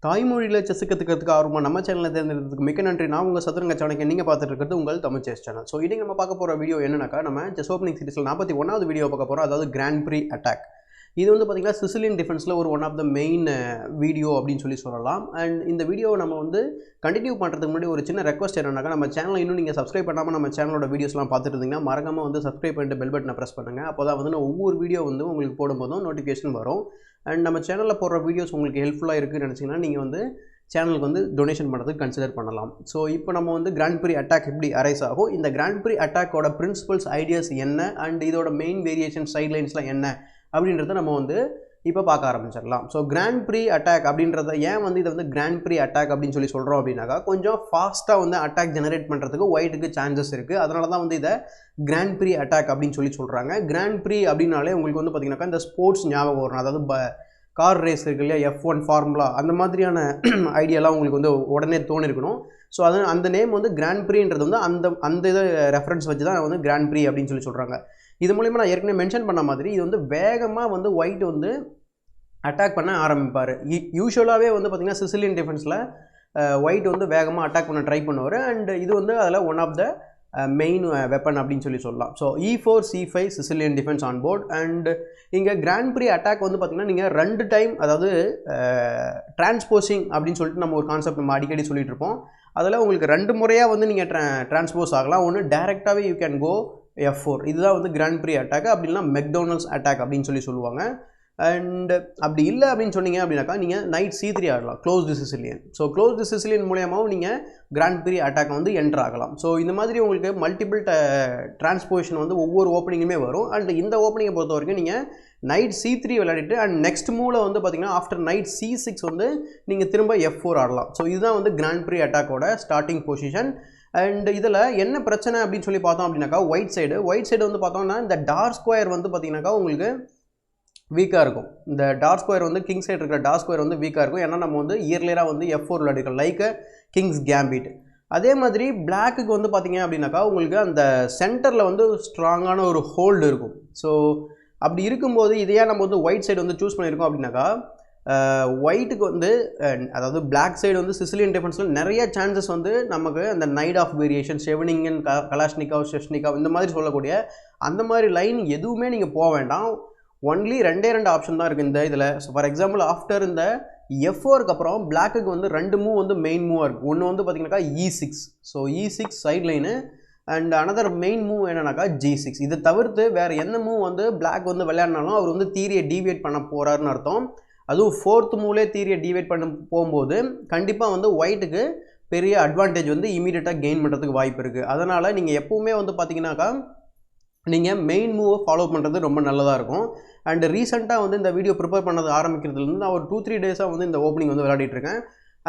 தாய்மொழியில் செஸ் கற்றுக்கிறதுக்கு ஆர்வமாக நம்ம சேனலில் தேர்ந்தெடுத்ததுக்கு மிக்க நன்றி. நான் உங்கள் சதுரங்க சாணக்கியன். நீங்கள் பார்த்துட்டு இருக்கிறது உங்கள் தமிழ் செஸ் சேனல். ஸோ இன்றைக்கி நம்ம பார்க்க போகிற வீடியோ என்னன்னாக்கா, நம்ம செஸ் ஓப்பனிங் சீரிஸில் 41வது வீடியோ பார்க்க போகிறோம். அதாவது கிராண்ட் ப்ரீ அட்டாக். இது வந்து பார்த்திங்கன்னா சிசிலியன் டிஃபென்ஸில் ஒரு one of the main video அப்படின்னு சொல்லலாம். அண்ட் இந்த வீடியோவை நம்ம வந்து கண்டினியூ பண்ணுறதுக்கு முன்னாடி ஒரு சின்ன ரெக்வஸ்ட் என்னன்னாக்கா, நம்ம சேனலை இன்னும் நீங்கள் சப்ஸ்கிரைப் பண்ணாமல் நம்ம சேனலோட வீடியோஸ்லாம் பார்த்துட்டு இருந்தீங்கன்னா மறக்காமல் வந்து சப்ஸ்கிரைப் பண்ணிட்டு பெல் பட்டனை ப்ரெஸ் பண்ணுங்கள். அப்போ தான் வந்து ஒவ்வொரு வீடியோ வந்து உங்களுக்கு போடும்போதும் நோட்டிஃபிகேஷன் வரும். அண்ட் நம்ம சேனலில் போடுற வீடியோஸ் உங்களுக்கு ஹெல்ப்ஃபுல்லாக இருக்குதுன்னு நினச்சிங்கன்னா நீங்கள் வந்து சேனலுக்கு வந்து டொனேஷன் பண்ணுறதுக்கு கன்சிடர் பண்ணலாம். ஸோ இப்போ நம்ம வந்து கிராண்ட் ப்ரீ அட்டாக் எப்படி அரைஸ் ஆகும், இந்த கிராண்ட் ப்ரீ அட்டாக்கோட பிரின்சிபல்ஸ், ஐடியாஸ் என்ன, அண்ட் இதோட மெயின் வேரியேஷன் சைட்லைன்ஸ்லாம் என்ன அப்படின்றத நம்ம வந்து இப்போ பார்க்க ஆரம்பிச்சிடலாம். ஸோ கிராண்ட் ப்ரீ அட்டாக் அப்படின்றத ஏன் வந்து இதை வந்து கிராண்ட் ப்ரீ அட்டாக் அப்படின்னு சொல்கிறோம் அப்படின்னாக்கா, கொஞ்சம் ஃபாஸ்ட்டாக வந்து அட்டாக் ஜெனரேட் பண்ணுறதுக்கு ஒயிட்டுக்கு சான்சஸ் இருக்குது. அதனால தான் வந்து இதை கிராண்ட் ப்ரீ அட்டாக் அப்படின்னு சொல்கிறாங்க. கிராண்ட் ப்ரீ அப்படின்னாலே உங்களுக்கு வந்து பார்த்திங்கனாக்கா இந்த ஸ்போர்ட்ஸ் ஞாபகம் வரும். அதாவது கார் ரேஸ் இருக்கு இல்லையா, F1 ஃபார்முலா, அந்த மாதிரியான ஐடியாலாம் உங்களுக்கு வந்து உடனே தோணிருக்கணும். ஸோ அது அந்த நேம் வந்து கிராண்ட் ப்ரீன்றது வந்து அந்த இதை ரெஃபரன்ஸ் வச்சு தான் வந்து கிராண்ட் ப்ரீ அப்படின்னு சொல்கிறாங்க. இது மூலிமா நான் ஏற்கனவே மென்ஷன் பண்ண மாதிரி இது வந்து வேகமாக வந்து ஒயிட் வந்து அட்டாக் பண்ண ஆரம்பிப்பார். யூஸ்வலாகவே வந்து பார்த்திங்கன்னா சிசிலியன் டிஃபென்ஸில் ஒயிட் வந்து வேகமாக அட்டாக் பண்ண ட்ரை பண்ணுவார். அண்ட் இது வந்து அதில் one of the main weapon அப்படின்னு சொல்லலாம். So E4 C5 Sicilian defence on board. And இங்கே கிராண்ட் ப்ரீ அட்டாக் வந்து பார்த்திங்கன்னா நீங்கள் 2 டைம், அதாவது டிரான்ஸ்போசிங் அப்படின்னு சொல்லிட்டு நம்ம ஒரு கான்செப்ட் நம்ம அடிக்கடி சொல்லிட்டு இருப்போம். அதில் உங்களுக்கு 2 முறையாக வந்து நீங்கள் டிரான்ஸ்போஸ் ஆகலாம். ஒன்று டேரெக்டாகவே யூ கேன் கோ F4, இதுதான் வந்து கிராண்ட் ப்ரீ அட்டாக். அப்படின்னா மெக்டோனல்ட்ஸ் அட்டாக் அப்படின்னு சொல்லுவாங்க. அண்ட் அப்படி இல்லை அப்படின்னு சொன்னீங்க அப்படின்னாக்கா நீங்கள் நைட் C3 ஆடலாம், closed Sicilian. So closed Sicilian மூலியமாகவும் நீங்கள் கிராண்ட் ப்ரீ அட்டாக் வந்து என்ட்ரு ஆகலாம். ஸோ இந்த மாதிரி உங்களுக்கு மல்டிபிள் டிரான்ஸ்போசிஷன் வந்து ஒவ்வொரு ஓப்பனிங்குமே வரும். அண்ட் இந்த ஓப்பனிங்கை பொறுத்த வரைக்கும் நீங்கள் நைட் C3 விளையாடிட்டு அண்ட் நெக்ஸ்ட் மூவில் வந்து பார்த்திங்கன்னா ஆஃப்டர் நைட் C6 வந்து நீங்கள் திரும்ப F4 ஆடலாம். ஸோ இதுதான் வந்து கிராண்ட் ப்ரீ அட்டாக்கோட ஸ்டார்டிங் பொசிஷன். அண்ட் இதில் என்ன பிரச்சனை அப்படின்னு சொல்லி பார்த்தோம் அப்படின்னாக்கா, ஒயிட் சைடு வந்து பார்த்தோம்னா இந்த டார்க் ஸ்கொயர் வந்து பார்த்திங்கனாக்கா உங்களுக்கு வீக்காக இருக்கும். இந்த டார்க் ஸ்கொயர் வந்து கிங் சைடு இருக்கிற டார்க் ஸ்கொயர் வந்து வீக்காக இருக்கும். ஏன்னா நம்ம வந்து இயர்லியராக வந்து F4 விளையாடிக்கலாம், லைக் கிங்ஸ் கேம்பிட். அதே மாதிரி பிளாக்குக்கு வந்து பார்த்திங்க அப்படின்னாக்கா உங்களுக்கு அந்த சென்டரில் வந்து ஸ்ட்ராங்கான ஒரு ஹோல்டு இருக்கும். ஸோ அப்படி இருக்கும்போது இதையே நம்ம வந்து ஒயிட் சைடு வந்து சூஸ் பண்ணியிருக்கோம் அப்படின்னாக்கா, ஒயிட்டுக்கு வந்து அதாவது பிளாக் சைடு வந்து சிசிலியன் டிஃபென்ஸில் நிறைய சான்சஸ் வந்து நமக்கு அந்த நைட் ஆஃப் வேரியேஷன், ஷெவனிங்கன், கலாஷ்னிகாவ், ஷெஷ்னிகாவ், இந்த மாதிரி சொல்லக்கூடிய அந்த மாதிரி லைன் எதுவுமே நீங்கள் போக வேண்டாம். ஒன்லி 2 ஆப்ஷன் தான் இருக்குது இந்த இதில். ஸோ ஃபார் எக்ஸாம்பிள் ஆஃப்டர் இந்த F4க்கு அப்புறம் பிளாக்குக்கு வந்து 2 மூவ் வந்து மெயின் மூவாக இருக்குது. ஒன்று வந்து பார்த்திங்கனாக்கா E6, so E6 side line. And another main move என்னன்னாக்கா G6. இதை தவிர்த்து வேறு எந்த மூவ் வந்து பிளாக் வந்து விளையாடினாலும் அவர் வந்து தீரியை டீவியேட் பண்ண போகிறாருன்னு அர்த்தம். அதுவும் 4th மூவ்லேயே தீரியை டீவியேட் பண்ண போகும்போது கண்டிப்பாக வந்து ஒயிட்டுக்கு பெரிய அட்வான்டேஜ் வந்து இமீடியட்டாக கெயின் பண்ணுறதுக்கு வாய்ப்பு இருக்குது. அதனால் நீங்கள் எப்போவுமே வந்து பார்த்திங்கனாக்கா நீங்கள் மெயின் மூவை ஃபாலோ பண்ணுறது ரொம்ப நல்லதாக இருக்கும். அண்ட் ரீசெண்டாக வந்து இந்த வீடியோ ப்ரிப்பேர் பண்ணது ஆரம்பிக்கிறதுலேருந்து நான் ஒரு 2-3 டேஸாக வந்து இந்த ஓப்பனிங் வந்து விளையாடிட்டுருக்கேன்.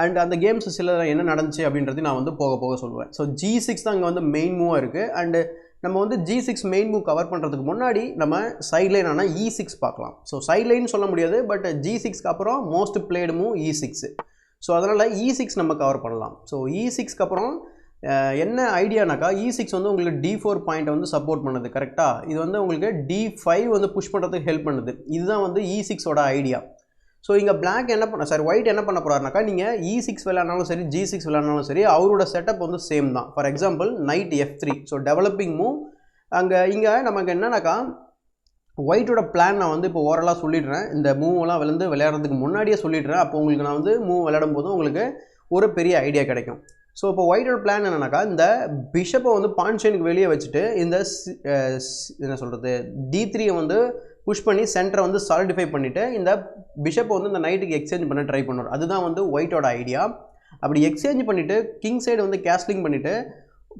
அண்ட் அந்த கேம்ஸ் சில என்ன நடந்துச்சு அப்படின்றது நான் வந்து போக சொல்லுவேன். ஸோ G6 தான் இங்கே வந்து மெயின் மூவாக இருக்குது. அண்டு நம்ம வந்து G6 மெயின் மூவ் கவர் பண்ணுறதுக்கு முன்னாடி நம்ம சைட்லைன் ஆனால் E6 பார்க்கலாம். ஸோ சைட்லைன் சொல்ல முடியாது, பட் G6க்கு அப்புறம் most blade move E6. So அதனால் E6 நம்ம கவர் பண்ணலாம். ஸோ E6க்கு அப்புறம் என்ன ஐடியானாக்கா, E6 வந்து உங்களுக்கு D4 பாயிண்ட்டை வந்து சப்போர்ட் பண்ணுது. கரெக்டாக இது வந்து உங்களுக்கு D5 வந்து புஷ் பண்ணுறதுக்கு ஹெல்ப் பண்ணுது. இதுதான் வந்து E6ஓட ஐடியா. ஸோ இங்கே பிளாக் ஒயிட் என்ன பண்ண போகிறாருனாக்கா, நீங்கள் E6 விளையாடினாலும் சரி, G6 விளையாடினாலும் சரி, அவரோட செட்டப் வந்து சேம் தான். For example night F3, so developing move. இங்கே நமக்கு என்னன்னாக்கா, ஒயிட்டோட பிளான் நான் வந்து இப்போ ஓரலாக சொல்லிடுறேன். இந்த மூவெல்லாம் விளையாடுறதுக்கு முன்னாடியே சொல்லிடுறேன். அப்போ உங்களுக்கு நான் வந்து மூவ் விளையாடும் போது உங்களுக்கு ஒரு பெரிய ஐடியா கிடைக்கும். ஸோ இப்போ ஒயிட்டோட பிளான் என்னன்னாக்கா, இந்த பிஷப்பை வந்து பான் செயினுக்கு வெளியே வச்சுட்டு இந்த என்ன சொல்கிறது D3 வந்து புஷ் பண்ணி சென்டரை வந்து சாலிடிஃபை பண்ணிவிட்டு இந்த பிஷப்பை வந்து இந்த நைட்டுக்கு எக்ஸ்சேஞ்ச் பண்ண ட்ரை பண்ணுவார். அதுதான் வந்து ஒயிட்டோட ஐடியா. அப்படி எக்ஸ்சேஞ்ச் பண்ணிவிட்டு கிங் சைடு வந்து கேஸ்லிங் பண்ணிவிட்டு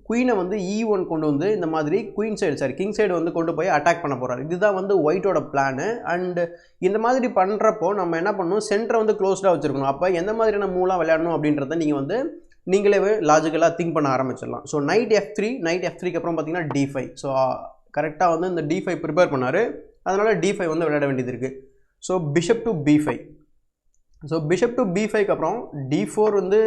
குயினை வந்து E1 கொண்டு வந்து இந்த மாதிரி கிங் சைடு வந்து கொண்டு போய் அட்டாக் பண்ண போகிறார். இதுதான் வந்து ஒயிட்டோட பிளானு. அண்டு இந்த மாதிரி பண்ணுறப்போ நம்ம என்ன பண்ணணும், சென்டரை வந்து க்ளோஸ்டாக வச்சுருக்கணும். அப்போ எந்த மாதிரியான மூவ்லாம் விளையாடணும் அப்படின்றத நீங்கள் வந்து நீங்களே லாஜிக்கலாக திங்க் பண்ண ஆரம்பிச்சிடலாம். ஸோ நைட் F3க்கு அப்புறம் பார்த்தீங்கன்னா D5. ஸோ கரெக்டாக வந்து இந்த D5 ப்ரிப்பேர் பண்ணார். அதனால் D5 வந்து விளையாட வேண்டியது இருக்குது. So bishop to B5. So bishop to B5க்கு அப்புறம் D4 வந்து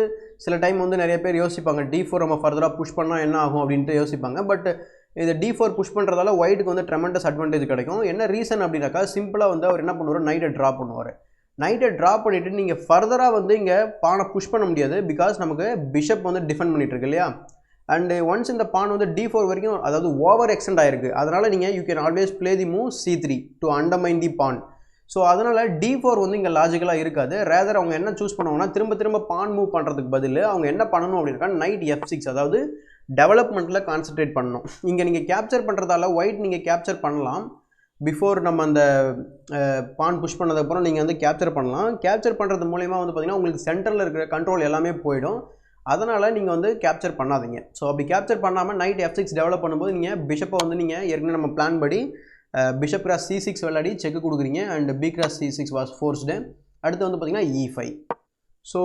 சில டைம் வந்து நிறைய பேர் யோசிப்பாங்க, D4 நம்ம ஃபர்தராக புஷ் பண்ணால் என்ன ஆகும் அப்படின்ட்டு யோசிப்பாங்க. பட் இந்த D4 புஷ் பண்ணுறதால ஒயிட்டுக்கு வந்து ட்ரெமெண்டஸ் அட்வான்டேஜ் கிடைக்கும். என்ன ரீசன் அப்படின்னாக்கா, சிம்பிளாக வந்து அவர் என்ன பண்ணுவார், நைட்டை ட்ரா பண்ணுவார். நைட்டை ட்ராப் பண்ணிவிட்டு நீங்கள் ஃபர்தராக வந்து இங்கே பானை புஷ் பண்ண முடியாது பிகாஸ் நமக்கு பிஷப் வந்து டிஃபெண்ட் பண்ணிட்டு இருக்கு இல்லையா. அண்ட் ஒன்ஸ் இந்த பான் வந்து d4 வரைக்கும் அதாவது ஓவர் எக்ஸ்டெண்ட் ஆயிருக்கு, அதனால் நீங்கள் you can always play the move c3 to undermine the pawn. So அதனால் d4 வந்து இங்கே லாஜிக்கலாக இருக்காது. ரேதர் அவங்க என்ன சூஸ் பண்ணுவாங்கன்னா திரும்ப பான் மூவ் பண்ணுறதுக்கு பதில் அவங்க என்ன பண்ணணும் அப்படின்னா நைட் f6 அதாவது டெவலப்மெண்ட்டில் கான்சன்ட்ரேட் பண்ணணும். இங்கே நீங்கள் கேப்சர் பண்ணுறதால ஒயிட் நீங்கள் கேப்சர் பண்ணலாம். பிஃபோர் நம்ம அந்த பான் புஷ் பண்ணதுக்கப்புறம் நீங்கள் வந்து கேப்சர் பண்ணலாம். கேப்சர் பண்ணுறது மூலயமா வந்து பார்த்திங்கன்னா உங்களுக்கு சென்டரில் இருக்கிற கண்ட்ரோல் எல்லாமே போயிடும். அதனால் நீங்கள் வந்து கேப்சர் பண்ணாதீங்க. ஸோ அப்படி கேப்சர் பண்ணாமல் நைட் f6 டெவலப் பண்ணும்போது நீங்கள் பிஷப்பை வந்து நீங்கள் ஏற்கனவே நம்ம பிளான் படி பிஷப் கிராஸ் c6 விளையாடி செக்கு கொடுக்குறீங்க and b cross c6 was forced. அடுத்து வந்து பார்த்திங்கன்னா e5. ஸோ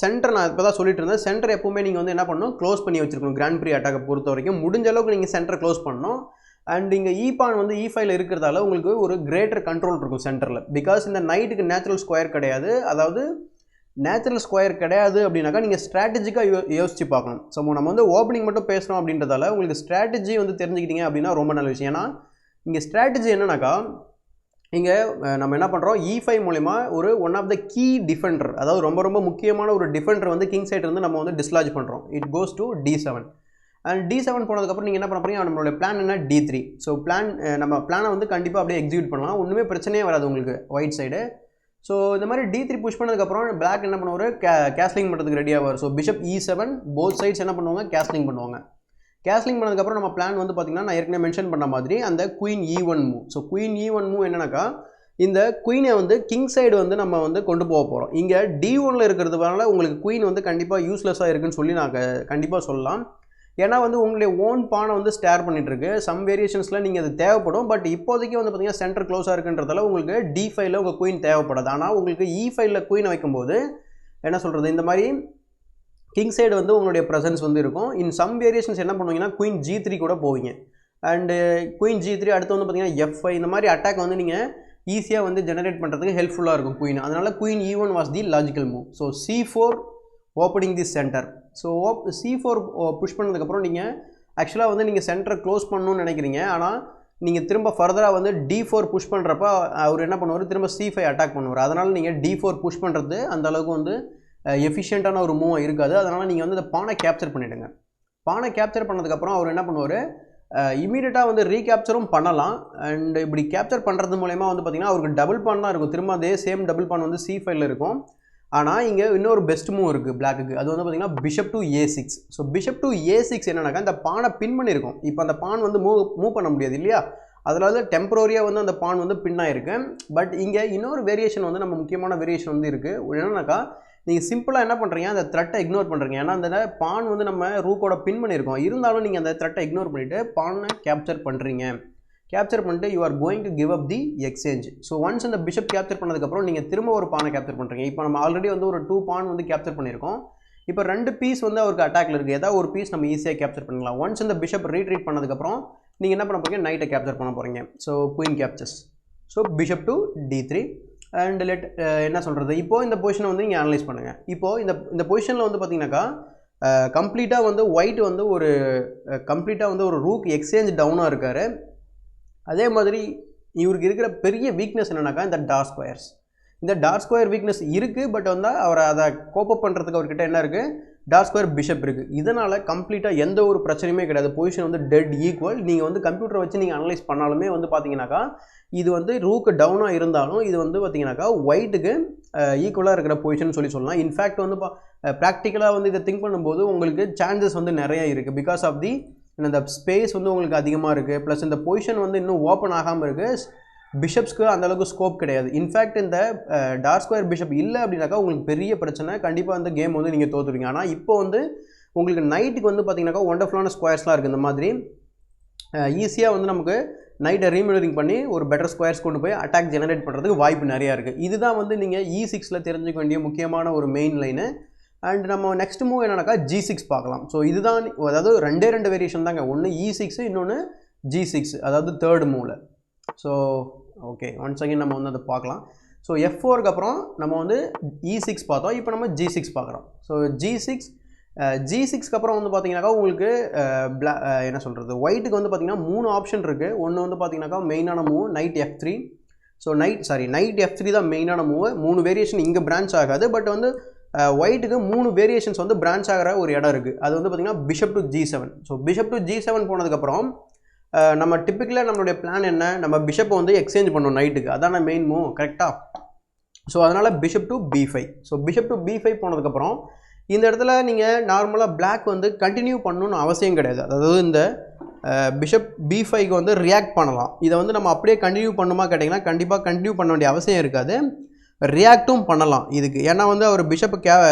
சென்டர் நான் இப்போ தான் சொல்லிட்டு இருந்தேன், சென்டர் எப்பவுமே நீங்கள் வந்து என்ன பண்ணணும், க்ளோஸ் பண்ணி வச்சுருக்கணும். கிராண்ட் ப்ரீ அட்டாக்கை பொறுத்த வரைக்கும் முடிஞ்ச அளவுக்கு நீங்கள் சென்டர் க்ளோஸ் பண்ணணும். அண்ட் இங்கே பான் வந்து e5ல இருக்கிறதால உங்களுக்கு ஒரு கிரேட்டர் கண்ட்ரோல் இருக்கும் சென்டரில். பிகாஸ் இந்த நைட்டுக்கு நேச்சுரல் ஸ்கொயர் கிடையாது. அதாவது நேச்சுரல் ஸ்கொயர் கிடையாது அப்படின்னாக்கா நீங்கள் ஸ்ட்ராட்டஜிக்காக யோசிச்சு பார்க்கணும். ஸோ நம்ம வந்து ஓப்பனிங் மட்டும் பேசுகிறோம் அப்படின்றதால உங்களுக்கு ஸ்ட்ராட்டஜி வந்து தெரிஞ்சுக்கிட்டீங்க அப்படின்னா ரொம்ப நல்ல விஷயம். ஏன்னா இங்கே ஸ்ட்ராட்டஜி என்னன்னாக்கா இங்கே நம்ம என்ன பண்ணுறோம், e5 மூலிமா ஒரு one of the key defender, அதாவது ரொம்ப முக்கியமான ஒரு டிஃபெண்டர் வந்து கிங் சைட் இருந்து நம்ம வந்து டிஸ்லாஜ் பண்ணுறோம். It goes to d7 and d7 போனதுக்கப்புறம் நீங்கள் என்ன பண்ண போறீங்க, நம்மளோட பிளான் என்ன d3. ஸோ நம்ம பிளானை வந்து கண்டிப்பாக அப்படியே எக்ஸிக்யூட் பண்ணலாம், ஒன்றுமே பிரச்சனையே வராது உங்களுக்கு ஒயிட் சைடு. ஸோ இந்த மாதிரி d3 புஷ் பண்ணதுக்கப்புறம் பிளாக் என்ன பண்ணுவார், கேஸ்லிங் பண்ணுறதுக்கு ரெடி ஆவார். So bishop e7 both sides என்ன பண்ணுவாங்க, கேஸ்லிங் பண்ணுவாங்க. கேஸ்லிங் பண்ணதுக்கப்புறம் நம்ம பிளான் வந்து பார்த்திங்கன்னா நான் ஏற்கனவே மென்ஷன் பண்ண மாதிரி அந்த queen e1 move. So queen e1 move என்னன்னாக்கா இந்த குயினை வந்து கிங் சைடு வந்து நம்ம வந்து கொண்டு போக போகிறோம். இங்கே d1ல் இருக்கிறதுனால உங்களுக்கு குயின் வந்து கண்டிப்பாக யூஸ்லெஸ்ஸாக இருக்குன்னு சொல்லி நான் கண்டிப்பாக சொல்லலாம். ஏன்னா வந்து உங்களுடைய ஓன் பானை வந்து ஸ்டேர் பண்ணிகிட்ருக்கு. சம் வேரியேஷன்ஸில் நீங்கள் அது தேவைப்படும். பட் இப்போதைக்கு வந்து பார்த்திங்கன்னா சென்டர் க்ளோஸாக இருக்குன்றதால உங்களுக்கு d5ல உங்கள் குயின் தேவைப்படாது. ஆனால் உங்களுக்கு e5ல குயினை வைக்கும்போது என்ன சொல்கிறது, இந்த மாதிரி கிங் சைடு வந்து உங்களுடைய ப்ரெசன்ஸ் வந்து இருக்கும். இன் சம் வேரியேஷன்ஸ் என்ன பண்ணுவீங்கன்னா குயின் g3 கூட போவீங்க. அண்டு குயின் g3 அடுத்து வந்து பார்த்திங்கன்னா f5 இந்த மாதிரி அட்டாக் வந்து நீங்கள் ஈஸியாக வந்து ஜெனரேட் பண்ணுறதுக்கு ஹெல்ப்ஃபுல்லாக இருக்கும் குயின். அதனால் queen e1 was the logical move. So c4 opening the centre. So c4 push பண்ணதுக்கப்புறம் நீங்கள் ஆக்சுவலாக வந்து நீங்கள் சென்டரை க்ளோஸ் பண்ணணும்னு நினைக்கிறீங்க. ஆனால் நீங்கள் திரும்ப ஃபர்தராக வந்து d4 புஷ் பண்ணுறப்ப அவர் என்ன பண்ணுவார், திரும்ப c5 அட்டாக் பண்ணுவார். அதனால் நீங்கள் d4 புஷ் பண்ணுறது அந்தளவுக்கு வந்து எஃபிஷியண்ட்டான ஒரு மூவாக இருக்காது. அதனால் நீங்கள் வந்து இந்த பானை கேப்சர் பண்ணிவிடுங்க. பானை கேப்சர் பண்ணதுக்கப்புறம் அவர் என்ன பண்ணுவார், இமீடியட்டாக வந்து ரீகேப்சரும் பண்ணலாம். அண்ட் இப்படி கேப்சர் பண்ணுறது மூலயமா வந்து பார்த்திங்கன்னா அவருக்கு டபுள் பான் தான் இருக்கும். திரும்ப அதே சேம் டபுள் பான் வந்து c5ல இருக்கும். ஆனால் இங்கே இன்னொரு பெஸ்ட் மூவ் இருக்குது பிளாக்குக்கு. அது வந்து பார்த்திங்கன்னா bishop to a6. So bishop to a6 என்னன்னாக்கா இந்த பானை பின் பண்ணியிருக்கும். இப்போ அந்த பான் வந்து மூவ் பண்ண முடியாது இல்லையா, அதனால டெம்பரரியாக வந்து அந்த பான் வந்து பின்னாயிருக்கு. பட் இங்கே இன்னொரு வேரியேஷன் வந்து நம்ம முக்கியமான வேரியேஷன் வந்து இருக்குது. என்னன்னாக்கா நீங்கள் சிம்பிளாக என்ன பண்ணுறீங்க, அந்த த்ரெட்டை இக்னோர் பண்ணுறீங்க. ஏன்னா அந்த பான் வந்து நம்ம ரூக்கோட பின் பண்ணியிருக்கோம். இருந்தாலும் நீங்கள் அந்த த்ரெட்டை இக்னோர் பண்ணிவிட்டு பானை கேப்சர் பண்ணுறீங்க. கேப்சர் பண்ணிட்டு you are going to give up the exchange. So once அந்த பிஷப் கேப்சர் பண்ணதுக்கப்புறம் நீங்கள் திரும்ப ஒரு பானை கேப்சர் பண்ணுறீங்க. இப்போ நம்ம ஆல்ரெடி வந்து ஒரு 2 பான் வந்து கேப்சர் பண்ணியிருக்கோம். இப்போ 2 பீஸ் வந்து அவருக்கு அட்டாக்ல இருக்குது. ஏதாவது ஒரு பீஸ் நம்ம ஈஸியாக கேப்சர் பண்ணலாம். ஒன்ஸ் இந்த பிஷப் ரீட்ரீட் பண்ணதுக்கப்புறம் நீங்கள் என்ன பண்ண போகிறீங்க, நைட்டை கேப்சர் பண்ண போகிறீங்க. So queen captures. So bishop to d3 and என்ன சொல்கிறது, இப்போது இந்த பொசிஷனை வந்து நீங்கள் அனலைஸ் பண்ணுங்கள். இப்போது இந்த பொசிஷனில் வந்து பார்த்தீங்கன்னாக்கா கம்ப்ளீட்டாக வந்து ஒயிட் வந்து கம்ப்ளீட்டாக வந்து ஒரு ரூக் எக்ஸ்சேஞ்ச் டவுனாக இருக்கார். அதே மாதிரி இவருக்கு இருக்கிற பெரிய வீக்னஸ் என்னன்னாக்கா இந்த டார்க் ஸ்கொயர்ஸ். இந்த டார்க் ஸ்கொயர் வீக்னஸ் இருக்குது. பட் வந்து அவர் அதை கோப்பப் பண்ணுறதுக்கு அவர்கிட்ட என்ன இருக்குது, டார்க் ஸ்கொயர் பிஷப் இருக்குது. இதனால் கம்ப்ளீட்டாக எந்த ஒரு பிரச்சனையுமே கிடையாது. பொசிஷன் வந்து டெட் ஈக்குவல். நீங்கள் வந்து கம்ப்யூட்டரை வச்சு நீங்கள் அனலைஸ் பண்ணாலுமே வந்து பார்த்தீங்கன்னாக்கா இது வந்து ரூக்கு டவுனாக இருந்தாலும் இது வந்து பார்த்தீங்கன்னாக்கா ஒயிட்டுக்கு ஈக்குவலாக இருக்கிற பொசிஷன் சொல்லலாம். இன்ஃபேக்ட் வந்து ப்ராக்டிக்கலாக வந்து இதை திங்க் பண்ணும்போது உங்களுக்கு சான்சஸ் வந்து நிறைய இருக்குது. பிகாஸ் ஆஃப் தி இந்த ஸ்பேஸ் வந்து உங்களுக்கு அதிகமாக இருக்குது. ப்ளஸ் இந்த பொசிஷன் வந்து இன்னும் ஓப்பன் ஆகாமல் இருக்குது. பிஷப்ஸ்க்கு அந்தளவுக்கு ஸ்கோப் கிடையாது. இன்ஃபேக்ட் இந்த டார்க் ஸ்கொயர் பிஷப் இல்லை அப்படின்னாக்கா உங்களுக்கு பெரிய பிரச்சனை. கண்டிப்பாக அந்த கேம் வந்து நீங்கள் தோற்றுவீங்க. ஆனால் இப்போ வந்து உங்களுக்கு நைட்டுக்கு வந்து பார்த்தீங்கன்னாக்கா ஒண்டர்ஃபுல்லான ஸ்கொயர்ஸ்லாம் இருக்குது. இந்த மாதிரி ஈஸியாக வந்து நமக்கு நைட்டை ரீமினரிங் பண்ணி ஒரு பெட்டர் ஸ்கொயர்ஸ் கொண்டு போய் அட்டாக் ஜெனரேட் பண்ணுறதுக்கு வாய்ப்பு நிறையா இருக்குது. இதுதான் வந்து நீங்கள் e6ல் தெரிஞ்சுக்க வேண்டிய முக்கியமான ஒரு மெயின் லைனு. அண்ட் நம்ம நெக்ஸ்ட் மூவ் என்னன்னாக்கா g6 பார்க்கலாம். ஸோ இதுதான், அதாவது ரெண்டே வேரியேஷன் தாங்க. ஒன்று e6, இன்னொன்று g6, அதாவது தேர்ட் மூவில். ஸோ ஓகே, ஒன்ஸ் அகெயின் நம்ம வந்து அதை பார்க்கலாம். ஸோ f4க்கு அப்புறம் நம்ம வந்து e6 பார்த்தோம். இப்போ நம்ம g6 பார்க்குறோம். ஸோ g6க்கு அப்புறம் வந்து பார்த்தீங்கன்னாக்கா உங்களுக்கு என்ன சொல்கிறது, ஒயிட்டுக்கு வந்து பார்த்தீங்கன்னா 3 ஆப்ஷன் இருக்குது. ஒன்று வந்து பார்த்தீங்கன்னாக்கா மெயினான move night f3, so night F3 தான் மெயினான மூவ். 3 வேரியேஷன் இங்கே பிரான்ச் ஆகாது. பட் வந்து ஒயிட்டுக்கு 3 வேரியேஷன்ஸ் வந்து பிரான்ச் ஆகிற ஒரு இடம் இருக்குது. அது வந்து பார்த்திங்கன்னா bishop to G7. So bishop to G7 போனதுக்கப்புறம் நம்ம டிப்பிக்கலாக நம்மளுடைய பிளான் என்ன, நம்ம பிஷப்பை வந்து எக்ஸ்சேஞ்ச் பண்ணோம் நைட்டுக்கு, அதான மெயின் மூவ் கரெக்டாக. ஸோ அதனால் bishop to B5. So bishop to B5 போனதுக்கப்புறம் இந்த இடத்துல நீங்கள் நார்மலாக பிளாக் வந்து கண்டினியூ பண்ணணும்னு அவசியம் கிடையாது. அதாவது இந்த பிஷப் B5க்கு வந்து ரியாக்ட் பண்ணலாம். இதை வந்து நம்ம அப்படியே கண்டினியூ பண்ணுமா கேட்டிங்கன்னா கண்டிப்பாக கண்டினியூ பண்ண வேண்டிய அவசியம் இருக்காது. ரியாக்டும் பண்ணலாம் இதுக்கு. ஏன்னா வந்து அவர் பிஷப்பை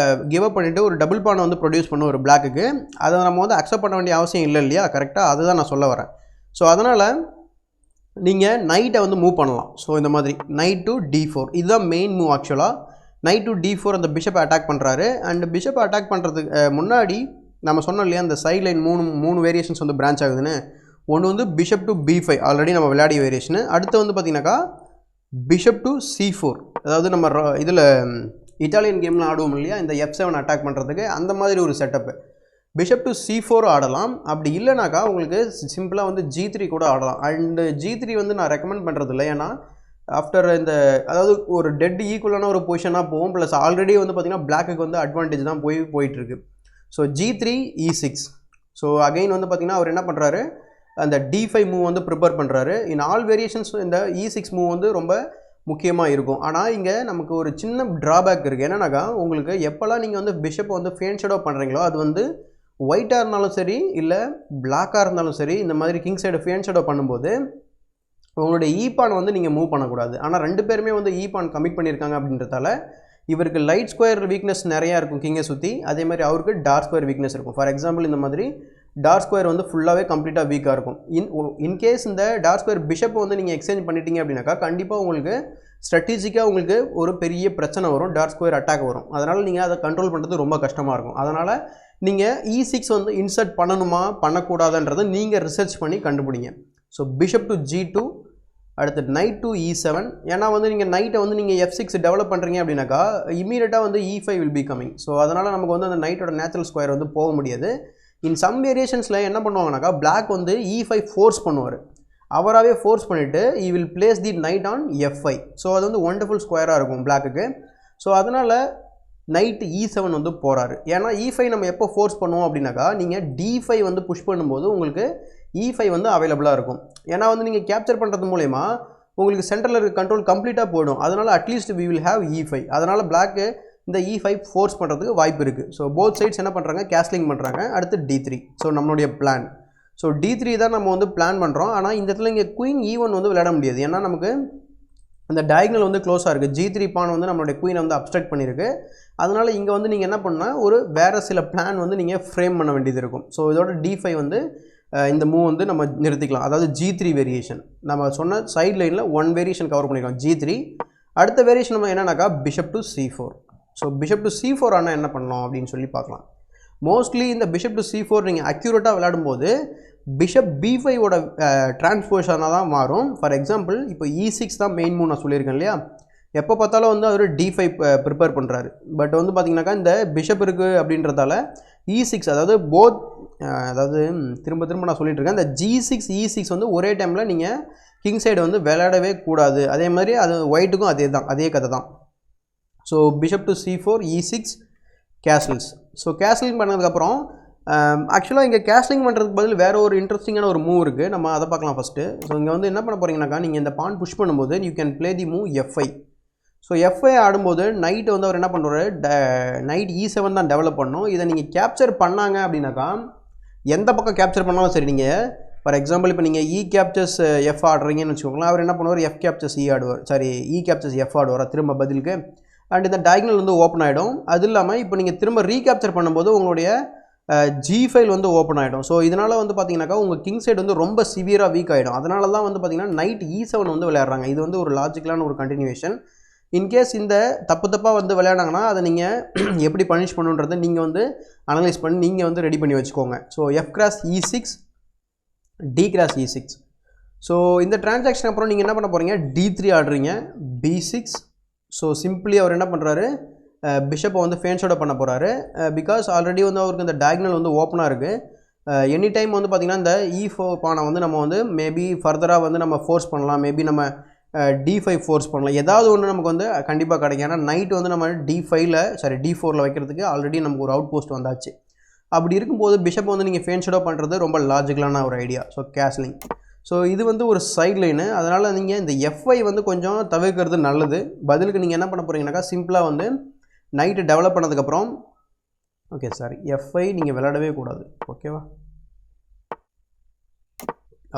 கிவ் அப் பண்ணிவிட்டு ஒரு டபுள் பானை வந்து ப்ரொடியூஸ் பண்ணும் ஒரு பிளாக்குக்கு. அதை நம்ம வந்து அக்செப்ட் பண்ண வேண்டிய அவசியம் இல்லை இல்லையா, கரெக்டாக, அதுதான் நான் சொல்ல வரேன். ஸோ அதனால் நீங்கள் நைட்டை வந்து மூவ் பண்ணலாம். ஸோ இந்த மாதிரி நைட் டு D4 இதுதான் மெயின் மூவ் ஆக்சுவலாக. நைட் டு D4 அந்த பிஷப்பை அட்டாக் பண்ணுறாரு. அண்ட் பிஷப்பை அட்டாக் பண்ணுறதுக்கு முன்னாடி நம்ம சொன்னோம் இல்லையா, அந்த சைட் லைன் மூணு வேரியேஷன்ஸ் வந்து பிரான்ச் ஆகுதுன்னு. ஒன்று வந்து பிஷப் டு B5 ஆல்ரெடி நம்ம விளையாடிய வேரியேஷனு. அடுத்து வந்து பார்த்திங்கனாக்கா பிஷப் டு C4, அதாவது நம்ம இதில் இட்டாலியன் கேமில் ஆடுவோம் இல்லையா இந்த F7 அட்டாக் பண்ணுறதுக்கு, அந்த மாதிரி ஒரு செட்டப்பு. பிஷப் டு C4 ஆடலாம். அப்படி இல்லைனாக்கா உங்களுக்கு சிம்பிளாக வந்து G3 கூட ஆடலாம். அண்டு G3 வந்து நான் ரெக்கமெண்ட் பண்ணுறது இல்லை. ஏன்னா ஆஃப்டர் இந்த அதாவது ஒரு டெட் ஈக்குவலான ஒரு பொசிஷனாக போகும். ப்ளஸ் ஆல்ரெடி வந்து பார்த்திங்கன்னா பிளாக்குக்கு வந்து அட்வான்டேஜ் தான் போயிட்டுருக்கு. So G3 E6. So again வந்து பார்த்திங்கன்னா அவர் என்ன பண்ணுறாரு, அந்த D5 மூவ் வந்து ப்ரிப்பேர் பண்ணுறாரு. இன் ஆல் வேரியேஷன்ஸ் இந்த E6 மூவ் வந்து ரொம்ப முக்கியமாக இருக்கும். ஆனால் இங்கே நமக்கு ஒரு சின்ன ட்ராபேக் இருக்குது. என்னன்னாக்கா உங்களுக்கு எப்போல்லாம் நீங்கள் வந்து பிஷப்பை வந்து ஃபேன் ஷேடோ பண்ணுறீங்களோ அது வந்து ஒயிட்டாக இருந்தாலும் சரி இல்லை பிளாக்காக இருந்தாலும் சரி, இந்த மாதிரி கிங் சைடு ஃபேன் ஷேடோ பண்ணும்போது உங்களுடைய ஈபான் வந்து நீங்கள் மூவ் பண்ணக்கூடாது. ஆனால் ரெண்டு பேருமே வந்து ஈபான் கமிட் பண்ணியிருக்காங்க அப்படின்றதால இவருக்கு லைட் ஸ்கொயர் வீக்னஸ் நிறையா இருக்கும் கிங்கை சுற்றி. அதே மாதிரி அவருக்கு டார்க் ஸ்கொயர் வீக்னஸ் இருக்கும். ஃபார் எக்ஸாம்பிள் இந்த மாதிரி டார்க் ஸ்கொயர் வந்து ஃபுல்லாகவே கம்ப்ளீட்டாக வீக்காக இருக்கும். இன்கேஸ் இந்த டார்க் ஸ்கொயர் பிஷப்பை வந்து நீங்கள் எக்ஸ்சேஞ்ச் பண்ணிட்டீங்க அப்படின்னாக்கா கண்டிப்பாக உங்களுக்கு ஸ்ட்ராட்டஜிக்காக உங்களுக்கு ஒரு பெரிய பிரச்சனை வரும், டார்க் ஸ்கொயர் அட்டாக் வரும். அதனால் நீங்கள் அதை கண்ட்ரோல் பண்ணுறது ரொம்ப கஷ்டமாக இருக்கும். அதனால் நீங்கள் E6 வந்து இன்சர்ட் பண்ணணுமா பண்ணக்கூடாதுன்றதை நீங்கள் ரிசர்ச் பண்ணி கண்டுபிடிங்க. ஸோ பிஷப் டு G2, அடுத்து நைட் டு E7. ஏன்னா வந்து நீங்கள் நைட்டை வந்து நீங்கள் F6 டெவலப் பண்ணுறீங்க அப்படின்னாக்கா இமீடியட்டாக வந்து E5 will be coming. So அதனால் நமக்கு வந்து அந்த நைட்டோட நேச்சுரல் ஸ்கொயர் வந்து போக முடியாது. இன் சம் வேரியேஷன்ஸில் என்ன பண்ணுவாங்கனாக்கா பிளாக் வந்து E5 ஃபோர்ஸ் பண்ணுவார். அவராகவே ஃபோர்ஸ் பண்ணிவிட்டு he will place the night on F5. So அது வந்து ஒண்டர்ஃபுல் ஸ்கொயராக இருக்கும் பிளாக்குக்கு. ஸோ அதனால் நைட் E7 வந்து போகிறாரு. ஏன்னா E5 நம்ம எப்போ ஃபோர்ஸ் பண்ணுவோம் அப்படின்னாக்கா நீங்கள் D5 வந்து புஷ் பண்ணும்போது உங்களுக்கு E5 வந்து அவைலபிளாக இருக்கும். ஏன்னா வந்து நீங்கள் கேப்சர் பண்ணுறது மூலயமா உங்களுக்கு சென்டரில் இருக்க கண்ட்ரோல் கம்ப்ளீட்டாக போயிடும். அதனால் at least we will have E5. அதனால் பிளாக்கு இந்த E5 ஃபோர்ஸ் பண்ணுறதுக்கு வாய்ப்பு இருக்குது. ஸோ போத் சைட்ஸ் என்ன பண்ணுறாங்க, கேஸ்லிங் பண்ணுறாங்க. அடுத்து D3. ஸோ நம்மளுடைய பிளான் ஸோ D3 தான் நம்ம வந்து பிளான் பண்ணுறோம். ஆனால் இந்த இடத்துல இங்கே குயின் E1 வந்து விளையாட முடியாது. ஏன்னா நமக்கு அந்த டயக்னல் வந்து க்ளோஸாக இருக்குது. G3 பான் வந்து நம்மளுடைய குயினை வந்து அப்ஸ்ட்ரக்ட் பண்ணியிருக்கு. அதனால் இங்கே வந்து நீங்கள் என்ன பண்ணால் ஒரு வேறு சில பிளான் வந்து நீங்கள் ஃப்ரேம் பண்ண வேண்டியது இருக்கும். ஸோ இதோட D5 வந்து இந்த மூவ் வந்து நம்ம நிறுத்திக்கலாம். அதாவது G3 வேரியேஷன் நம்ம சொன்ன சைட் லைனில் 1 வேரியேஷன் கவர் பண்ணிக்கலாம் G3. அடுத்த வேரியேஷன் நம்ம என்னன்னாக்கா bishop to C4. So bishop to C4 ஆனால் என்ன பண்ணலாம் அப்படின்னு சொல்லி பார்க்கலாம். மோஸ்ட்லி இந்த பிஷப் டு C4 நீங்கள் அக்யூரேட்டாக விளையாடும்போது பிஷப் B5ஓட டிரான்ஸ்போஷனாக தான் மாறும். ஃபார் எக்ஸாம்பிள் இப்போ E6 தான் மெயின் மூவ் நான் சொல்லியிருக்கேன் இல்லையா. எப்போ பார்த்தாலும் வந்து அவர் D5 ப்ரிப்பேர் பண்ணுறாரு. பட் வந்து பார்த்திங்கனாக்கா இந்த பிஷப் இருக்குது அப்படின்றதால E6 அதாவது அதாவது திரும்ப நான் சொல்லிட்டு இருக்கேன், இந்த G6 E6 வந்து ஒரே டைமில் நீங்கள் கிங் சைடு வந்து விளையாடவே கூடாது. அதே மாதிரி அது ஒயிட்டுக்கும் அதே கதை தான். So bishop to C4 E6 castlings. So castling பண்ணதுக்கப்புறம் ஆக்சுவலாக இங்கே கேஸ்லிங் பண்ணுறதுக்கு பதில் வேறு ஒரு இன்ட்ரெஸ்டிங்கான ஒரு மூவ் இருக்குது. நம்ம அதை பார்க்கலாம் ஃபஸ்ட்டு. ஸோ இங்கே வந்து என்ன பண்ண போகிறீங்கனாக்கா நீங்கள் இந்த பான் புஷ் பண்ணும்போது you can play the move F5. So F5 ஆடும்போது நைட்டு வந்து அவர் என்ன பண்ணுறாரு, நைட் E7 தான் டெவலப் பண்ணணும். இதை நீங்கள் கேப்சர் பண்ணாங்க அப்படின்னாக்கா எந்த பக்கம் கேப்சர் பண்ணாலும் சரி, நீங்கள் ஃபார் எக்ஸாம்பிள் இப்போ நீங்கள் E கேப்சர்ஸ் F ஆடுறீங்கன்னு வச்சுக்கோங்களேன், அவர் என்ன பண்ணுவார் F கேப்சர்ஸ் E ஆடுவார், E கேப்சர்ஸ் F ஆடுவார் திரும்ப பதிலுக்கு. அண்ட் இந்த டயக்னல் வந்து ஓப்பன் ஆகிடும். அது இல்லாமல் இப்போ நீங்கள் திரும்ப ரீகேப்சர் பண்ணும்போது உங்களுடைய G5 வந்து ஓப்பன் ஆகிடும். ஸோ இதனால் வந்து பார்த்தீங்கன்னாக்கா உங்கள் கிங் சைடு வந்து ரொம்ப சிவியராக வீக் ஆகிடும். அதனால தான் வந்து பார்த்தீங்கன்னா நைட் E7 வந்து விளையாடுறாங்க. இது வந்து ஒரு லாஜிக்கலான ஒரு கண்டினியூவேஷன். இன்கேஸ் இந்த தப்பாக வந்து விளையாடாங்கன்னா அதை நீங்கள் எப்படி பனிஷ் பண்ணுன்றதை நீங்கள் வந்து அனலைஸ் பண்ணி நீங்கள் வந்து ரெடி பண்ணி வச்சுக்கோங்க. So F cross E6 D cross E6. So இந்த டிரான்சாக்ஷன் அப்புறம் நீங்கள் என்ன பண்ண போகிறீங்க, D3 ஆடுறீங்க, B6. ஸோ சிம்பிளி அவர் என்ன பண்ணுறாரு, பிஷப்பை வந்து ஃபேன்ஷோட பண்ண போகிறாரு. பிகாஸ் ஆல்ரெடி வந்து அவருக்கு இந்த டயக்னல் வந்து ஓப்பனாக இருக்குது. எனி டைம் வந்து பார்த்திங்கன்னா இந்த E4 பானை வந்து நம்ம வந்து மேபி ஃபர்தராக வந்து நம்ம ஃபோர்ஸ் பண்ணலாம். மேபி நம்ம D5 ஃபோர்ஸ் பண்ணலாம். ஏதாவது ஒன்று நமக்கு வந்து கண்டிப்பாக கிடைக்கும். ஏன்னா நைட் வந்து நம்ம D4ல் வைக்கிறதுக்கு ஆல்ரெடி நமக்கு ஒரு அவுட் போஸ்ட் வந்தாச்சு. அப்படி இருக்கும்போது பிஷப் வந்து நீங்கள் ஃபேன் ஷேடோ பண்ணுறது ரொம்ப லாஜிக்கலான ஒரு ஐடியா. So castling. ஸோ இது வந்து ஒரு சைட் லைனு. அதனால் நீங்கள் இந்த FI வந்து கொஞ்சம் தவிர்க்கிறது நல்லது. பதிலுக்கு நீங்கள் என்ன பண்ண போகிறீங்கன்னாக்கா சிம்பிளாக வந்து நைட்டு டெவலப் பண்ணதுக்கப்புறம் FI நீங்கள் விளையாடவே கூடாது. ஓகேவா?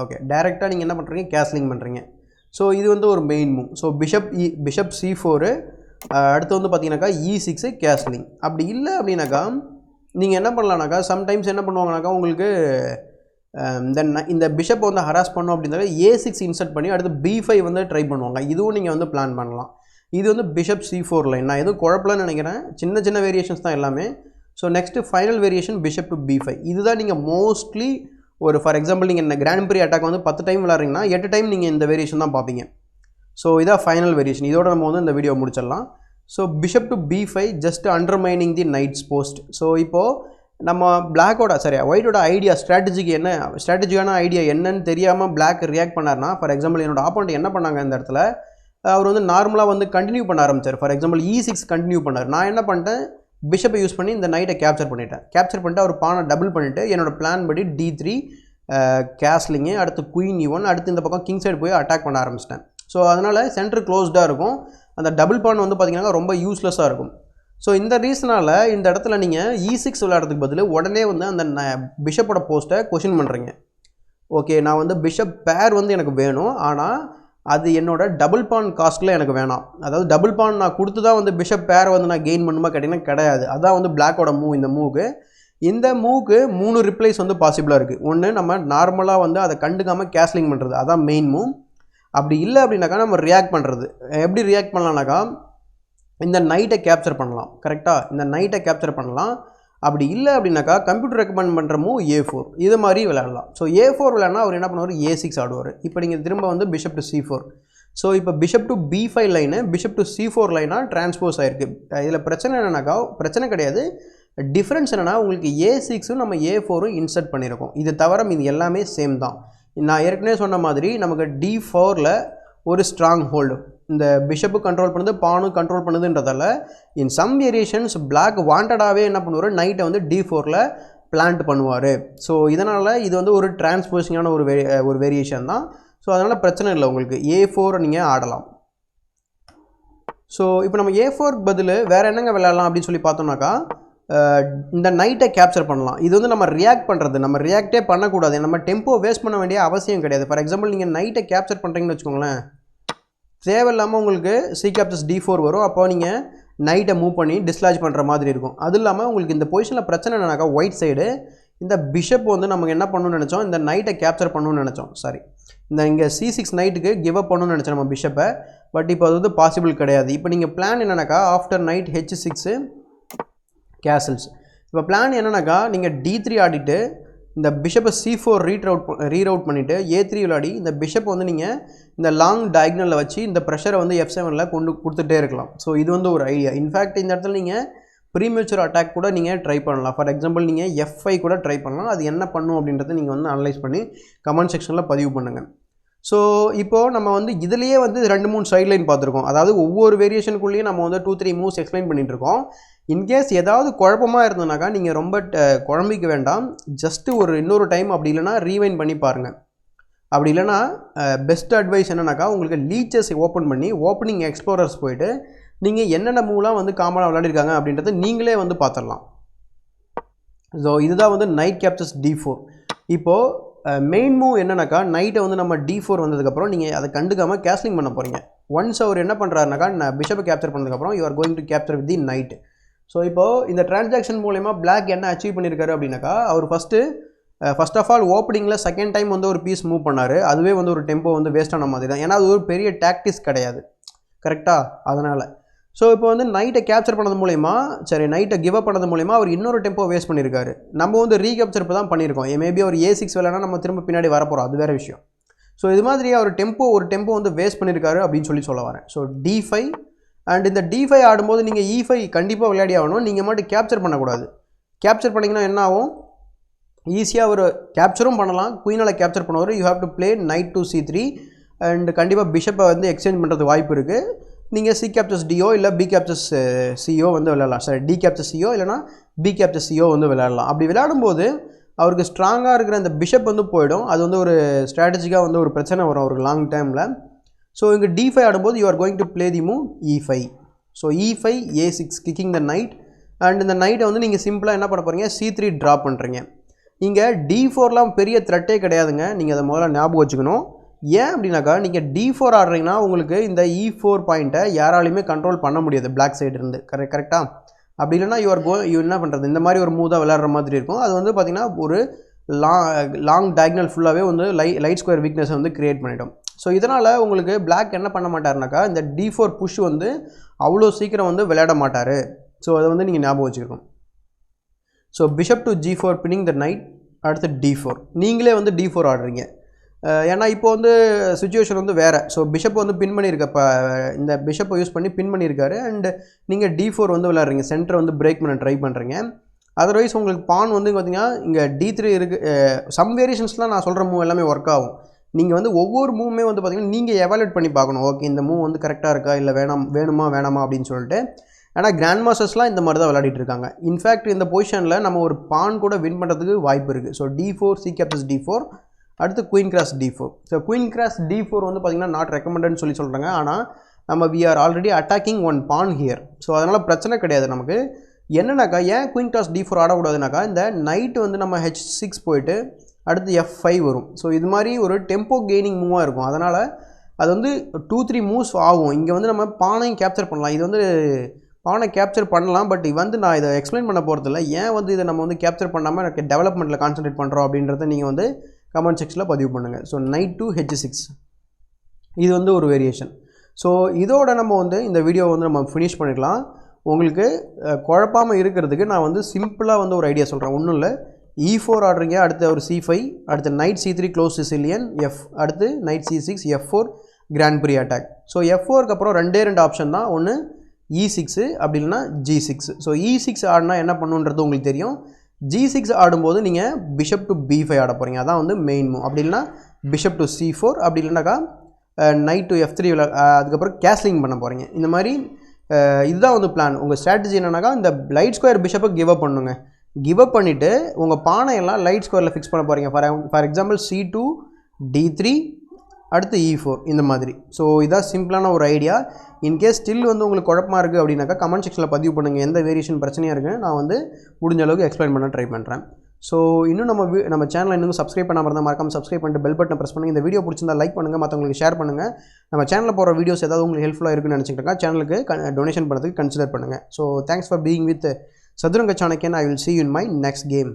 ஓகே, டைரெக்டாக நீங்கள் என்ன பண்ணுறீங்க, கேஸ்லிங் பண்ணுறீங்க. ஸோ இது வந்து ஒரு main move. So bishop C4 அடுத்து வந்து பார்த்தீங்கன்னாக்கா E6 கேஸ்லிங். அப்படி இல்லை அப்படின்னாக்கா நீங்கள் என்ன பண்ணலான்னாக்கா சம்டைம்ஸ் என்ன பண்ணுவாங்கனாக்கா உங்களுக்கு இந்த பிஷப் வந்து ஹராஸ் பண்ணோம் அப்படின்னாக்கா A6 இன்சர்ட் பண்ணி அடுத்து B5 வந்து ட்ரை பண்ணுவாங்க. இதுவும் நீங்கள் வந்து பிளான் பண்ணலாம். இது வந்து பிஷப் C4 லைன். நான் எதுவும் குழப்பலன்னு நினைக்கிறேன். சின்ன சின்ன வேரியேஷன்ஸ் தான் எல்லாமே. So next final variation bishop to B5. இதுதான் நீங்கள் மோஸ்ட்லி ஒரு ஃபார் எக்ஸாம்பிள் நீங்கள் இந்த கிராண்ட் ப்ரீ அட்டாக் வந்து 10 டைம் விளாட்றீங்கன்னா 8 டைம் நீங்கள் இந்த வேரியேஷன் தான் பார்ப்பீங்க. ஸோ இதான் ஃபைனல் வேரியேஷன். இதோட நம்ம வந்து இந்த வீடியோ முடிச்சிடலாம். So bishop to B5 just undermining the knight's post. So இப்போது நம்ம பிளாக்கோட ஒயிட்டோட ஐடியா ஸ்ட்ராட்டஜிக்கான ஐடியா என்னன்னு தெரியாமல் பிளாக் ரியாக்ட் பண்ணார்னா, ஃபார் எக்ஸாம்பிள் என்னோட ஆப்போனண்ட் என்ன பண்ணாங்க இந்த இடத்துல, அவர் வந்து நார்மலாக வந்து கண்டினியூ பண்ண ஆரம்பித்தார். ஃபார் எக்ஸாம்பிள் E6 கண்டினியூ பண்ணார். நான் என்ன பண்ணிட்டேன், பிஷப்பை யூஸ் பண்ணி இந்த நைட்டை கேப்சர் பண்ணிட்டு அவர் பானை டபுள் பண்ணிவிட்டு என்னோடய பிளான் படி D3 கேஸ்லிங்கு, அடுத்து குயின் E1, அடுத்து இந்த பக்கம் கிங் சைடு போய் அட்டாக் பண்ண ஆரம்பிச்சிட்டேன். ஸோ அதனால் சென்டர் க்ளோஸ்டாக இருக்கும். அந்த டபுள் பான் வந்து பார்த்திங்கன்னா ரொம்ப யூஸ்லெஸ்ஸாக இருக்கும். ஸோ இந்த ரீசனால் இந்த இடத்துல நீங்கள் E6 விளையாடுறதுக்கு பதில் உடனே வந்து அந்த பிஷப்போட போஸ்ட்டை கொஷின் பண்ணுறீங்க. ஓகே, நான் வந்து பிஷப் பேர் வந்து எனக்கு வேணும், ஆனால் அது என்னோட டபுள் பான் காஸ்ட்டில் எனக்கு வேணாம். அதாவது டபுள் பான் நான் கொடுத்து தான் வந்து பிஷப் பேரை வந்து நான் கெயின் பண்ணுமா கேட்டிங்கன்னா கிடையாது. அதான் வந்து பிளாக்கோட மூவ். இந்த மூவுக்கு 3 ரிப்ளைஸ் வந்து பாசிபிளாக இருக்குது. ஒன்று, நம்ம நார்மலாக வந்து அதை கண்டுக்காமல் கேஸ்லிங் பண்ணுறது, அதான் மெயின் மூவ். அப்படி இல்லை அப்படின்னாக்கா நம்ம ரியாக்ட் பண்ணுறது. எப்படி ரியாக்ட் பண்ணலாம்னாக்கா இந்த நைட்டை கேப்சர் பண்ணலாம். கரெக்டாக இந்த நைட்டை கேப்சர் பண்ணலாம். அப்படி இல்லை அப்படின்னாக்கா கம்ப்யூட்டர் ரெக்கமெண்ட் பண்ணுற மூவ் A4 இது மாதிரி விளையாடலாம். ஸோ A4 விளையாடினா அவர் என்ன பண்ணுவார், A6 ஆடுவார். இப்போ நீங்கள் திரும்ப வந்து பிஷப் டு C4. ஸோ இப்போ bishop to B5 line bishop to C4 லைனாக டிரான்ஸ்போஸ் ஆகிருக்கு. இதில் பிரச்சனை என்னன்னாக்கா, பிரச்சனை கிடையாது, டிஃப்ரென்ஸ் என்னென்னா உங்களுக்கு A6ம் நம்ம A4ம் இன்சர்ட் பண்ணியிருக்கோம். இது தவிர இது எல்லாமே சேம் தான். நான் ஏற்கனவே சொன்ன மாதிரி நமக்கு D4ல் ஒரு ஸ்ட்ராங் ஹோல்டு, இந்த பிஷப்பு கண்ட்ரோல் பண்ணுது, பானும் கண்ட்ரோல் பண்ணுதுன்றதால இன் சம் வேரியேஷன்ஸ் பிளாக் வாண்டடாகவே என்ன பண்ணுவார், நைட்டை வந்து D4ல் பிளான்ட் பண்ணுவார். ஸோ இதனால் இது வந்து ஒரு டிரான்ஸ்போசிங்கான ஒரு வேரியேஷன் தான். ஸோ அதனால் பிரச்சனை இல்லை, உங்களுக்கு A4 நீங்கள் ஆடலாம். ஸோ இப்போ நம்ம A4 பதில் வேறு என்னங்க விளையாடலாம் அப்படின்னு சொல்லி பார்த்தோம்னாக்கா இந்த நைட்டை கேப்சர் பண்ணலாம். இது வந்து நம்ம ரியாக்ட் பண்ணுறது, நம்ம ரியாக்டே பண்ணக்கூடாது. நம்ம டெம்போ வேஸ்ட் பண்ண வேண்டிய அவசியம் கிடையாது. ஃபார் எக்ஸாம்பிள் நீங்கள் நைட்டை கேப்சர் பண்ணுறீங்கன்னு வச்சுக்கோங்களேன், தேவையில்லாமல் உங்களுக்கு C captures D4 வரும். அப்போ நீங்கள் நைட்டை மூவ் பண்ணி டிஸ்லாஜ் பண்ணுற மாதிரி இருக்கும். அது இல்லாமல் உங்களுக்கு இந்த பொசிஷனில் பிரச்சனை என்னன்னாக்கா, ஒயிட் சைடு இந்த பிஷப் வந்து நமக்கு என்ன பண்ணணும்னு நினச்சோம், இந்த நைட்டை கேப்சர் பண்ணணும்னு நினச்சோம். இங்கே C6 நைட்டுக்கு கிவ் அப் பண்ணணும்னு நினச்சோம் நம்ம பிஷப்பை. பட் இப்போ அது வந்து பாசிபிள் கிடையாது. இப்போ நீங்கள் பிளான் என்னன்னாக்கா, ஆஃப்டர் நைட் H6 கேசல்ஸ். இப்போ பிளான் என்னன்னாக்கா, நீங்கள் D3 ஆடிட்டு இந்த பிஷப்பை C4 ரீரவுட் பண்ணிவிட்டு A3 விளையாடி இந்த பிஷப் வந்து நீங்கள் இந்த லாங் டயக்னலில் வச்சு இந்த ப்ரெஷரை வந்து F7ல் கொடுத்துட்டே இருக்கலாம். ஸோ இது வந்து ஒரு ஐடியா. இன்ஃபேக்ட் இந்த இடத்துல நீங்கள் ப்ரீமெச்சூர் அட்டாக் கூட நீங்கள் ட்ரை பண்ணலாம். ஃபார் எக்ஸாம்பிள் நீங்கள் F5 கூட ட்ரை பண்ணலாம். அது என்ன பண்ணும் அப்படின்றத நீங்கள் வந்து அனலைஸ் பண்ணி கமெண்ட் செக்ஷனில் பதிவு பண்ணுங்கள். ஸோ இப்போது நம்ம வந்து இதிலேயே வந்து 2-3 சைட்லைன் பார்த்துருக்கோம். அதாவது ஒவ்வொரு வேரியேஷனுக்குள்ளேயும் நம்ம வந்து 2-3 மூவ்ஸ் எக்ஸ்பிளைன் பண்ணிட்டுருக்கோம். இன்கேஸ் ஏதாவது குழப்பமாக இருந்ததுனாக்கா நீங்கள் ரொம்ப குழம்பிக்க வேண்டாம். ஜஸ்ட்டு இன்னொரு டைம் அப்படி இல்லைனா ரீவைண்ட் பண்ணி பாருங்கள். அப்படி இல்லைனா பெஸ்ட் அட்வைஸ் என்னன்னாக்கா, உங்களுக்கு லீச்சஸ் ஓப்பன் பண்ணி ஓப்பனிங் எக்ஸ்ப்ளோரர்ஸ் போயிட்டு நீங்கள் என்னென்ன மூவ்லாம் வந்து காமனாக விளையாடிருக்காங்க அப்படின்றத நீங்களே வந்து பார்த்துடலாம். ஸோ இதுதான் வந்து நைட் கேப்சர்ஸ் D4. இப்போது மெயின் மூவ் என்னன்னாக்கா, நைட்டை வந்து நம்ம D4 வந்ததுக்கப்புறம் நீங்கள் அதை கண்டுக்காமல் கேஸ்லிங் பண்ண போகிறீங்க. ஒன்ஸ் அவர் என்ன பண்ணுறாருனாக்கா, நான் பிஷப்பை கேப்சர் பண்ணதுக்கப்புறம் you are going to capture with the knight. So இப்போது இந்த டிரான்சாக்ஷன் மூலமா பிளாக் என்ன அச்சீவ் பண்ணியிருக்காரு அப்படின்னாக்கா, அவர் ஃபர்ஸ்ட் ஆஃப் ஆல் ஓப்பனிங்கில் செகண்ட் டைம் வந்து ஒரு பீஸ் மூவ் பண்ணார். அதுவே வந்து ஒரு டெம்போ வந்து வேஸ்டான மாதிரி தான். ஏன்னா அது ஒரு பெரிய டாக்டிக்ஸ் கிடையாது. கரெக்டாக? அதனால் ஸோ இப்போ வந்து நைட்டை கேப்சர் பண்ணது மூலமா, நைட்டை கிவ் அப் பண்ணது மூலமா அவர் இன்னொரு டெம்போ வேஸ்ட் பண்ணியிருக்காரு. நம்ம வந்து ரீகேப்சர் இப்போ தான் பண்ணியிருக்கோம். மேபி அவர் A6 விளையாடனா நம்ம திரும்ப பின்னாடி வரப்போகிறோம், அது வேறு விஷயம். ஸோ இது மாதிரி அவர் ஒரு டெம்போ வந்து வேஸ்ட் பண்ணியிருக்காரு அப்படின்னு சொல்ல வரேன். ஸோ D5 அண்ட் இந்த D5 ஆடும்போது நீங்கள் E5 கண்டிப்பாக விளையாடி ஆகணும். நீங்கள் மட்டும் கேப்சர் பண்ணக்கூடாது. கேப்சர் பண்ணிங்கன்னா என்ன ஆகும், ஈஸியாக ஒரு கேப்சரும் பண்ணலாம். குயினால் கேப்சர் பண்ணுவார். You have to play night to C3 and கண்டிப்பாக பிஷப்பை வந்து எக்ஸ்சேஞ்ச் பண்ணுறது வாய்ப்பு இருக்குது. நீங்கள் சி கேப்சர்ஸ் டிஓ இல்லை பி கேப்சர்ஸ் சிஓ வந்து விளையாடலாம். சாரி, டி கேப்சர்ஸ் சிஓ இல்லைனா பி கேப்சர்ஸ் சிஓ வந்து விளையாடலாம். அப்படி விளையாடும்போது அவருக்கு ஸ்ட்ராங்காக இருக்கிற அந்த பிஷப் வந்து போயிடும். அது வந்து ஒரு ஸ்ட்ராட்டஜிக்காக வந்து ஒரு பிரச்சனை வரும் அவருக்கு லாங் டைமில். ஸோ இங்கே D5 ஆடும்போது you are going to play the move E5. So E5 A6 kicking the night. And இந்த நைட்டை வந்து நீங்கள் சிம்பிளாக என்ன பண்ண போகிறீங்க, C3 ட்ரா பண்ணுறீங்க. இங்கே D4லாம் பெரிய த்ரெட்டே கிடையாதுங்க. நீங்கள் அதை முதல்ல ஞாபகம் வச்சுக்கணும். ஏன் அப்படின்னாக்கா, நீங்கள் D4 ஆடுறீங்கன்னா உங்களுக்கு இந்த E4 பாயிண்ட்டை யாராலையுமே கண்ட்ரோல் பண்ண முடியாது பிளாக் சைடு இருந்து. கரெக்டாக? அப்படி இல்லைனா யூ என்ன பண்ணுறது, இந்த மாதிரி ஒரு மூவ் தான் விளையாடுற மாதிரி இருக்கும். அது வந்து பார்த்திங்கன்னா ஒரு லாங் டயக்னல் ஃபுல்லாகவே வந்து லைட் ஸ்கொயர் வீக்னஸை வந்து கிரியேட் பண்ணிவிடும். ஸோ இதனால் உங்களுக்கு பிளாக் என்ன பண்ண மாட்டாருனாக்கா, இந்த D4 புஷ் வந்து அவ்வளோ சீக்கிரம் வந்து விளையாட மாட்டார். ஸோ அதை வந்து நீங்கள் ஞாபகம் வச்சுக்கணும். So bishop to G4 pinning the night. அடுத்து D4. நீங்களே வந்து D4 ஆடுறீங்க. ஏன்னா இப்போ வந்து சுச்சுவேஷன் வந்து வேறு. ஸோ பிஷப் வந்து பின் பண்ணியிருக்க, இப்போ இந்த பிஷப்பை யூஸ் பண்ணி பின் பண்ணியிருக்காரு. அண்டு நீங்கள் D4 வந்து விளையாடுறீங்க, சென்டரை வந்து பிரேக் பண்ண ட்ரை பண்ணுறீங்க. அதர்வைஸ் உங்களுக்கு பான் வந்து பார்த்திங்கன்னா இங்கே D3 இருக்குது. சம் வேரியேஷன்ஸ்லாம் நான் சொல்கிற மூவ் எல்லாமே ஒர்க் ஆகும். நீங்கள் வந்து ஒவ்வொரு மூவுமே வந்து பார்த்திங்கன்னா நீங்கள் எவாலுவேட் பண்ணி பார்க்கணும். ஓகே, இந்த மூவ் வந்து கரெக்டாக இருக்கா இல்லை வேணுமா அப்படின்னு சொல்லிட்டு. ஏன்னா கிராண்ட் மாஸ்டர்ஸ்லாம் இந்த மாதிரி தான் விளையாடிட்டு இருக்காங்க. இன்ஃபேக்ட் இந்த பொசிஷனில் நம்ம ஒரு பான் கூட வின் பண்ணுறதுக்கு வாய்ப்பு இருக்குது. So D4 c captures D4. அடுத்து queen cross D4. So queen cross D4 வந்து பார்த்திங்கன்னா நாட் ரெக்கமெண்டட்னு சொல்கிறாங்க. ஆனால் நம்ம we are already attacking one pawn here. So அதனால் பிரச்சனை கிடையாது நமக்கு. என்னன்னாக்கா, ஏன் குயின் கிராஸ் D4 ஆடக்கூடாதுனாக்கா, இந்த நைட்டு வந்து நம்ம H6 போயிட்டு அடுத்து F5 வரும். ஸோ இது மாதிரி ஒரு டெம்போ கெய்னிங் மூவாக இருக்கும். அதனால் அது வந்து 2-3 மூவ்ஸ் ஆகும். இங்கே வந்து நம்ம பானையும் கேப்சர் பண்ணலாம். இது வந்து பானை கேப்சர் பண்ணலாம். பட் வந்து நான் இதை எக்ஸ்பிளைன் பண்ண போகிறதில்ல. ஏன் வந்து இதை நம்ம வந்து கேப்சர் பண்ணாமல் எனக்கு டெவலப்மெண்ட்டில் கான்சன்ட்ரேட் பண்ணுறோம் அப்படின்றத நீங்கள் வந்து கமெண்ட் செக்ஷனில் பதிவு பண்ணுங்கள். ஸோ நைட் டு H6 இது வந்து ஒரு வேரியேஷன். ஸோ இதோட நம்ம வந்து இந்த வீடியோவை வந்து நம்ம ஃபினிஷ் பண்ணிக்கலாம். உங்களுக்கு குழப்பாமல் இருக்கிறதுக்கு நான் வந்து சிம்பிளாக வந்து ஒரு ஐடியா சொல்கிறேன். ஒன்றும் இல்லை, E4 ஆடுறீங்க, அடுத்து ஒரு C5, அடுத்து knight C3 closed Sicilian F, அடுத்து knight C6 F4 grand prix attack. So F4க்கு அப்புறம் ரெண்டே ஆப்ஷன் தான். ஒன்று E6 அப்படி இல்லைனா G6. ஸோ E6 ஆடினா என்ன பண்ணுன்றது உங்களுக்கு தெரியும். G6 ஆடும்போது நீங்கள் பிஷப் டு B5 ஆட போகிறீங்க. அதான் வந்து மெயின் மூவ். அப்படி இல்லைனா பிஷப் டு C4, அப்படி இல்லைனாக்கா நைட் டு F3 அதுக்கப்புறம் கேஸ்லிங் பண்ண போகிறீங்க. இந்த மாதிரி இதுதான் வந்து பிளான். உங்கள் ஸ்ட்ராட்டஜி என்னன்னாக்கா, இந்த லைட் ஸ்கொயர் பிஷப்பை கிவ் அப் பண்ணுங்க. கிவ் அப் பண்ணிவிட்டு உங்கள் பானையெல்லாம் லைட் ஸ்கொயரில் ஃபிக்ஸ் பண்ண போகிறீங்க. ஃபார் எக்ஸாம்பிள் C2 D3 அடுத்து E4 இந்த மாதிரி. ஸோ இதான் சிம்பிளான ஒரு ஐடியா. இன்கேஸ் ஸ்டில் வந்து உங்களுக்கு குழப்பமாக இருக்குது அப்படின்னாக்கா கமெண்ட் செக்ஷனில் பதிவு பண்ணுங்கள். எந்த வேரியேஷன் பிரச்சனையாக இருக்குன்னு நான் வந்து முடிஞ்ச அளவுக்கு எக்ஸ்பிளைன் பண்ண ட்ரை பண்ணுறேன். ஸோ இன்னும் நம்ம சேனலை இன்னும் சப்ஸ்கிரைப் பண்ணாமல் இருந்தால் மறக்காம சப்ஸ்கிரைப் பண்ணிட்டு பெல் பட்டனை ப்ரெஸ் பண்ணுங்கள். இந்த வீடியோ பிடிச்சிருந்தா லைக் பண்ணுங்கள், மற்றவங்களுக்கு ஷேர் பண்ணுங்கள். நம்ம சேனலில் போகிற வீடியோஸ் ஏதாவது உங்களுக்கு ஹெல்ப்ஃபுல்லாக இருக்குன்னு நினச்சிக்கிட்டா சேனலுக்கு டொனேஷன் பண்ணுறதுக்கு கன்சிடர் பண்ணுங்கள். So thanks for being with Sathuranga Chanakyan. I will see you in my next game.